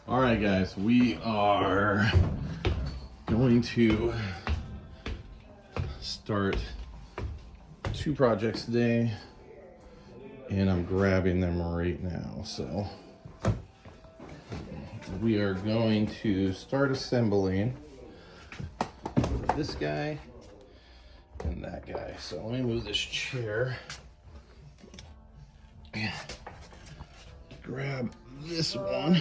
All right, guys, we are going to start 2 projects today, and I'm grabbing them right now. So we are going to start assembling this guy and that guy. So let me move this chair. Grab this one.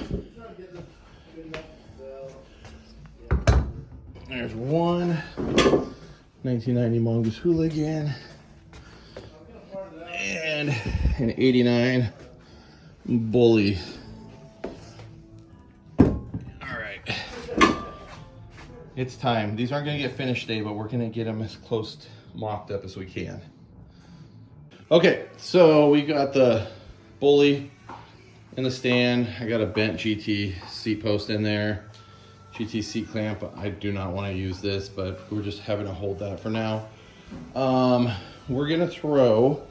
There's one 1990 Mongoose Hooligan and an 89 Bully. All right, it's time. These aren't gonna get finished today, but we're gonna get them as close to mocked up as we can. Okay, so we got the Bully in the stand. I got a bent GT seat post in there. GT seat clamp. I do not want to use this, but we're just having to hold that for now. We're gonna throw,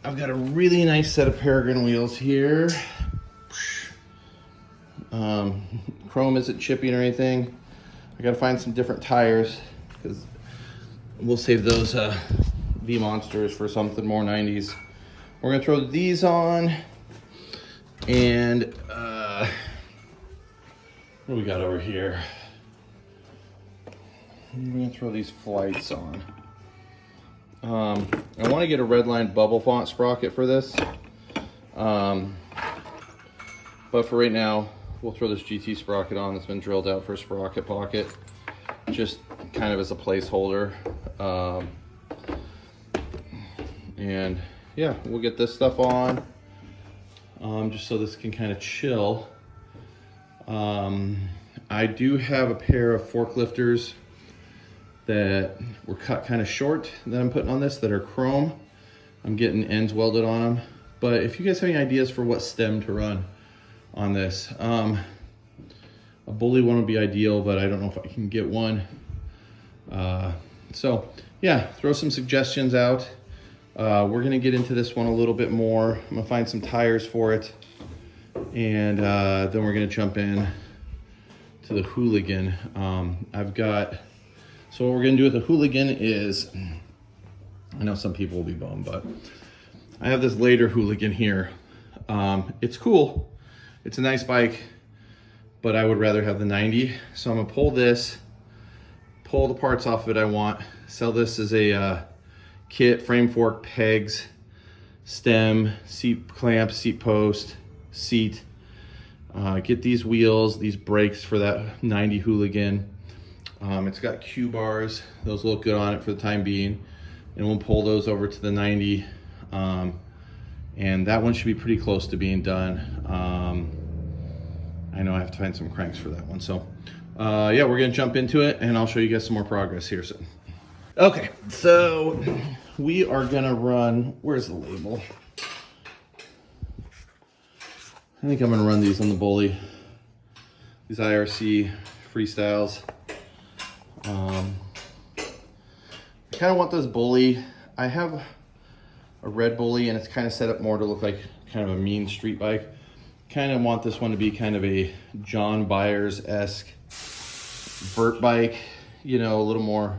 I've got a really nice set of Peregrine wheels here. Chrome isn't chipping or anything. I gotta find some different tires because we'll save those V Monsters for something more 90s. We're gonna throw these on, and what do we got over here? I'm gonna throw these flights on. I want to get a redline bubble font sprocket for this, but for right now, we'll throw this GT sprocket on that's been drilled out for a sprocket pocket, just kind of as a placeholder. And yeah, we'll get this stuff on, just so this can kind of chill. I do have a pair of forklifters that were cut kind of short that I'm putting on this that are chrome. I'm getting ends welded on them. But if you guys have any ideas for what stem to run on this, a Bully one would be ideal, but I don't know if I can get one. So yeah, throw some suggestions out. We're gonna get into this one a little bit more. I'm gonna find some tires for it, and then we're gonna jump in to the Hooligan. So what we're gonna do with the Hooligan is, I know some people will be bummed, but I have this later Hooligan here. It's cool, it's a nice bike, but I would rather have the 90. So I'm gonna pull this, pull the parts off of it I want, sell this as a kit, frame, fork, pegs, stem, seat clamp, seat post, seat. Get these wheels, these brakes for that 90 Hooligan. It's got Q bars. Those look good on it for the time being. And we'll pull those over to the 90. And that one should be pretty close to being done. I know I have to find some cranks for that one. So yeah, we're gonna jump into it and I'll show you guys some more progress here soon. Okay, so we are gonna run, where's the label? I think I'm gonna run these on the Bully. These IRC freestyles. I kind of want this Bully. I have a red Bully and it's kind of set up more to look like kind of a mean street bike. Kind of want this one to be kind of a John Byers-esque vert bike, you know, a little more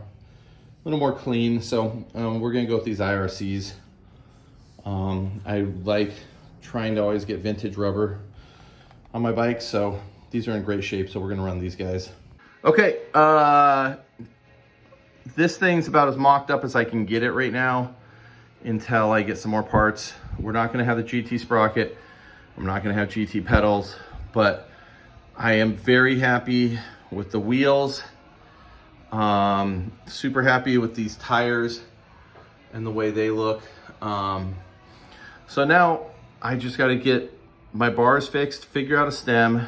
clean. So we're gonna go with these IRCs. I like trying to always get vintage rubber on my bike, so these are in great shape, so we're gonna run these guys. Okay, this thing's about as mocked up as I can get it right now until I get some more parts. We're not gonna have the GT sprocket, I'm not gonna have GT pedals, but I am very happy with the wheels. Super happy with these tires and the way they look. So now I just got to get my bars fixed, figure out a stem.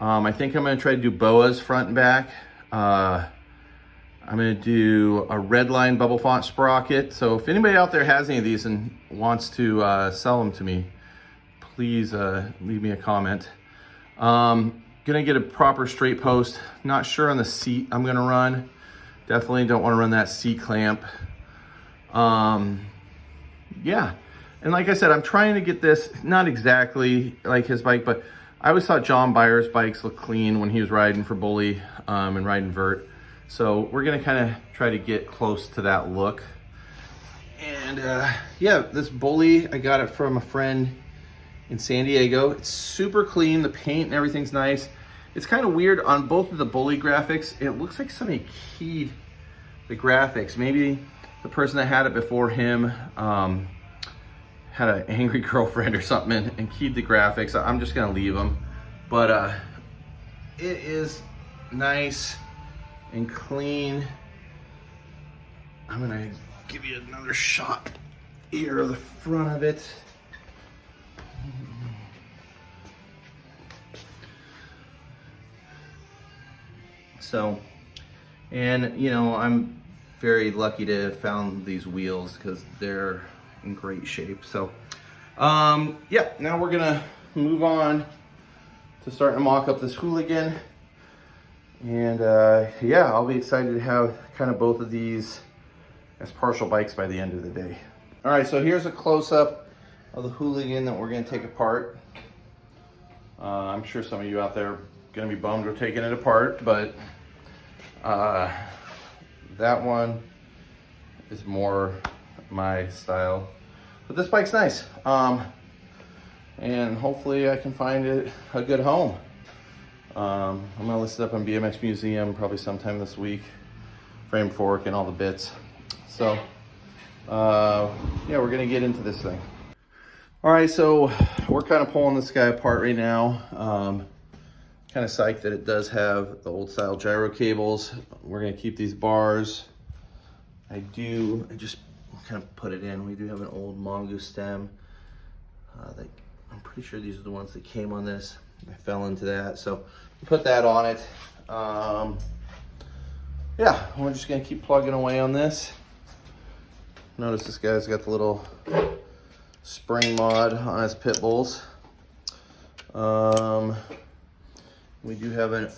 I think I'm going to try to do boas front and back. I'm going to do a red line bubble font sprocket. So if anybody out there has any of these and wants to sell them to me, please leave me a comment. Gonna get a proper straight post. Not sure on the seat I'm gonna run. Definitely don't want to run that seat clamp. Yeah, and like I said, I'm trying to get this not exactly like his bike, but I always thought John Byer's bikes looked clean when he was riding for Bully and riding vert. So we're gonna kind of try to get close to that look. And yeah, this Bully, I got it from a friend in San Diego. It's super clean, the paint and everything's nice. It's kind of weird on both of the Bully graphics. It looks like somebody keyed the graphics. Maybe the person that had it before him had an angry girlfriend or something and keyed the graphics. I'm just gonna leave them. But it is nice and clean. I'm gonna give you another shot here of the front of it. So, and you know, I'm very lucky to have found these wheels because they're in great shape. So, yeah, now we're gonna move on to starting to mock up this Hooligan. And yeah, I'll be excited to have kind of both of these as partial bikes by the end of the day. All right, so here's a close-up of the Hooligan that we're gonna take apart. I'm sure some of you out there are gonna be bummed we're taking it apart, but that one is more my style. But this bike's nice. And hopefully I can find it a good home. I'm gonna list it up on BMX Museum probably sometime this week. Frame, fork, and all the bits. So, yeah, we're gonna get into this thing. All right, so we're kind of pulling this guy apart right now. Kind of psyched that it does have the old style gyro cables. We're gonna keep these bars. I just kind of put it in. We do have an old Mongoose stem. I'm pretty sure these are the ones that came on this. I fell into that, so we put that on it. Yeah, we're just gonna keep plugging away on this. Notice this guy's got the little spring mod on his pit bulls. We do have an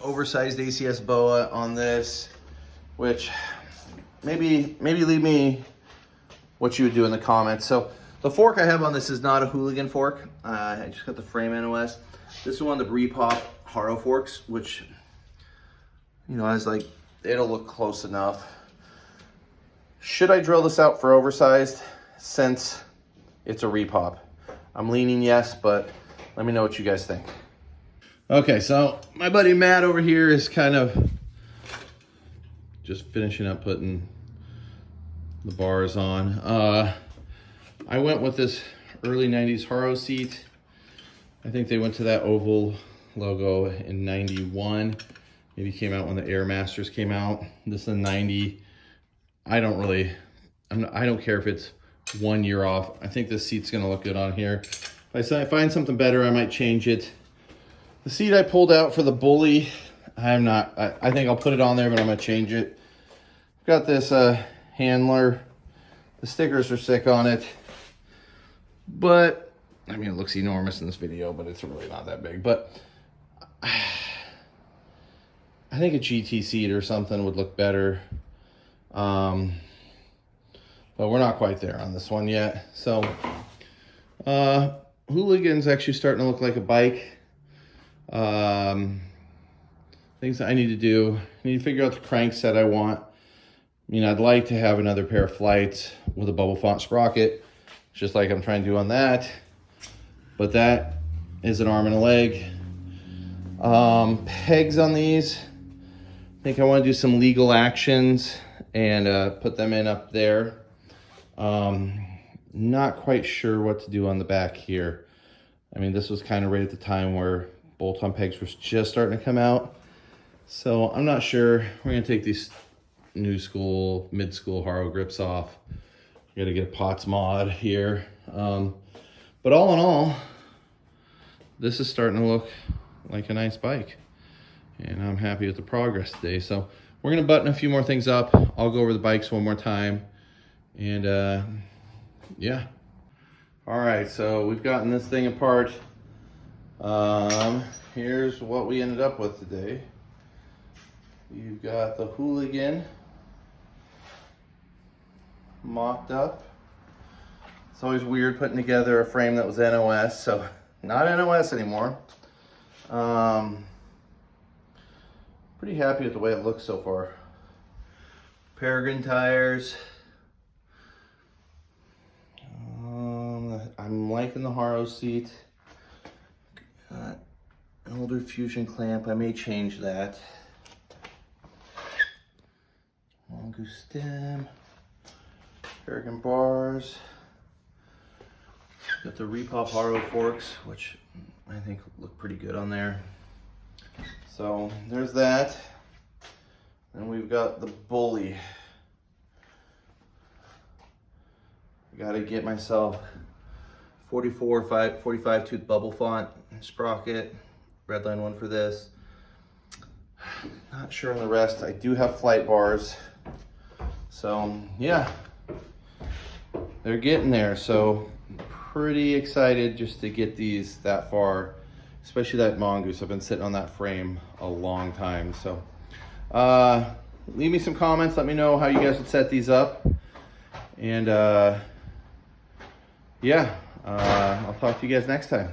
oversized ACS boa on this, which maybe leave me what you would do in the comments. So the fork I have on this is not a Hooligan fork. I just got the frame NOS. This is one of the Repop Haro forks, which, you know, I was like, it'll look close enough. Should I drill this out for oversized since it's a Repop? I'm leaning yes, but let me know what you guys think. Okay, so my buddy Matt over here is kind of just finishing up putting the bars on. I went with this early 90s Haro seat. I think they went to that oval logo in 91. Maybe came out when the Air Masters came out. This is a 90. I don't care if it's 1 year off. I think this seat's gonna look good on here. If I find something better, I might change it. The seat I pulled out for the Bully, I think I'll put it on there, but I'm gonna change it. I've got this handler. The stickers are sick on it. But, I mean, it looks enormous in this video, but it's really not that big. But I think a GT seat or something would look better. But we're not quite there on this one yet. So, Hooligan's actually starting to look like a bike. Things that I need to do. I need to figure out the crank set I want. I mean, I'd like to have another pair of flights with a bubble font sprocket, just like I'm trying to do on that. But that is an arm and a leg. Pegs on these. I think I want to do some legal actions and put them in up there. Not quite sure what to do on the back here. I mean, this was kind of right at the time where bolt-on pegs were just starting to come out. So I'm not sure. We're going to take these new school, mid-school Haro grips off. Got to get a Potts mod here. But all in all, this is starting to look like a nice bike. And I'm happy with the progress today. So we're going to button a few more things up. I'll go over the bikes one more time. And yeah. All right, so we've gotten this thing apart. Here's what we ended up with today. You've got the Hooligan mocked up. It's always weird putting together a frame that was NOS, so not NOS anymore. Pretty happy with the way it looks so far. Peregrine tires. I'm liking the Haro seat. Got an older Fusion clamp. I may change that. Mongoose stem. Peregrine bars. Got the Repop Haro forks, which I think look pretty good on there. So there's that. Then we've got the Bully. I gotta get myself 45 tooth bubble font sprocket, redline one for this. Not sure on the rest. I do have flight bars. So yeah, they're getting there. So pretty excited just to get these that far, especially that Mongoose. I've been sitting on that frame a long time. So leave me some comments. Let me know how you guys would set these up. And yeah, I'll talk to you guys next time.